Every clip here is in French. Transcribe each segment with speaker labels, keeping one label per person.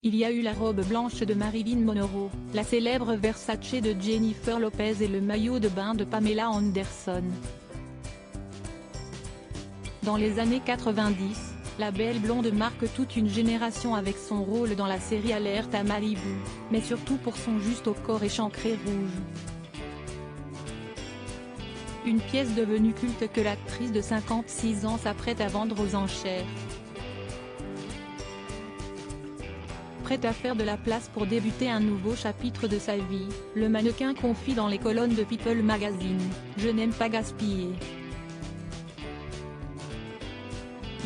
Speaker 1: Il y a eu la robe blanche de Marilyn Monroe, la célèbre Versace de Jennifer Lopez et le maillot de bain de Pamela Anderson. Dans les années 90, la belle blonde marque toute une génération avec son rôle dans la série Alerte à Malibu, mais surtout pour son juste au corps échancré rouge. Une pièce devenue culte que l'actrice de 56 ans s'apprête à vendre aux enchères. Prête à faire de la place pour débuter un nouveau chapitre de sa vie, le mannequin confie dans les colonnes de People Magazine « Je n'aime pas gaspiller.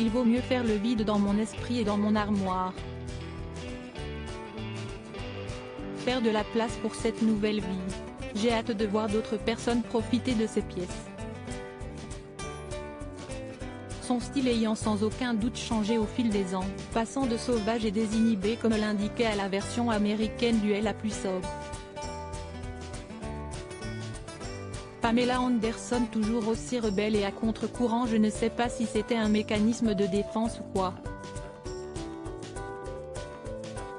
Speaker 1: Il vaut mieux faire le vide dans mon esprit et dans mon armoire. Faire de la place pour cette nouvelle vie. J'ai hâte de voir d'autres personnes profiter de ces pièces. » Son style ayant sans aucun doute changé au fil des ans, passant de sauvage et désinhibé comme l'indiquait à la version américaine du Elle la plus sobre. Pamela Anderson toujours aussi rebelle et à contre-courant. Je ne sais pas si c'était un mécanisme de défense ou quoi.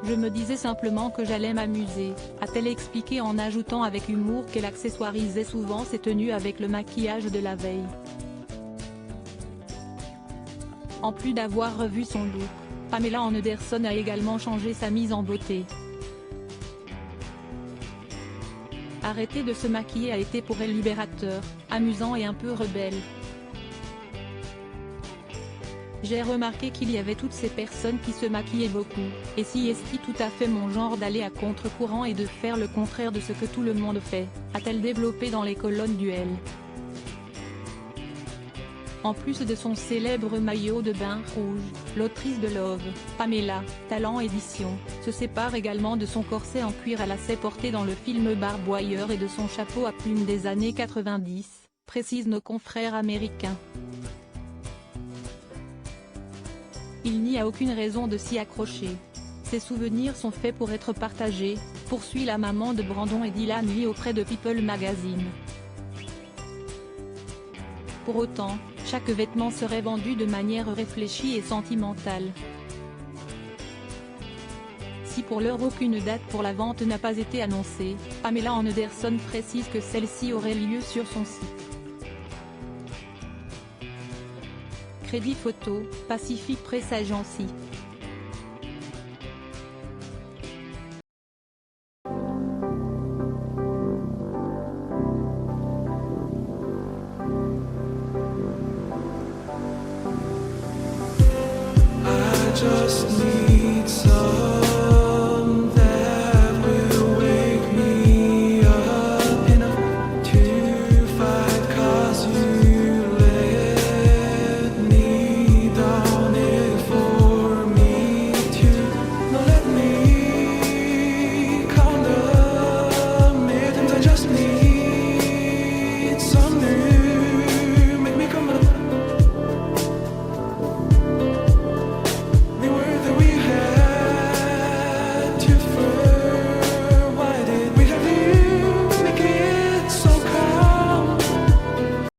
Speaker 1: Je me disais simplement que j'allais m'amuser, a-t-elle expliqué en ajoutant avec humour qu'elle accessoirisait souvent ses tenues avec le maquillage de la veille. En plus d'avoir revu son look, Pamela Anderson a également changé sa mise en beauté. Arrêter de se maquiller a été pour elle libérateur, amusant et un peu rebelle. J'ai remarqué qu'il y avait toutes ces personnes qui se maquillaient beaucoup, et si est tout à fait mon genre d'aller à contre-courant et de faire le contraire de ce que tout le monde fait, a-t-elle développé dans les colonnes du Elle. En plus de son célèbre maillot de bain rouge, l'autrice de Love, Pamela, Talent Édition, se sépare également de son corset en cuir à lacets porté dans le film Barboyeur et de son chapeau à plumes des années 90, précisent nos confrères américains. Il n'y a aucune raison de s'y accrocher. Ces souvenirs sont faits pour être partagés, poursuit la maman de Brandon et Dylan Lee auprès de People Magazine. Pour autant, chaque vêtement serait vendu de manière réfléchie et sentimentale. Si pour l'heure aucune date pour la vente n'a pas été annoncée, Pamela Anderson précise que celle-ci aurait lieu sur son site. Crédit photo, Pacific Press Agency.
Speaker 2: Just need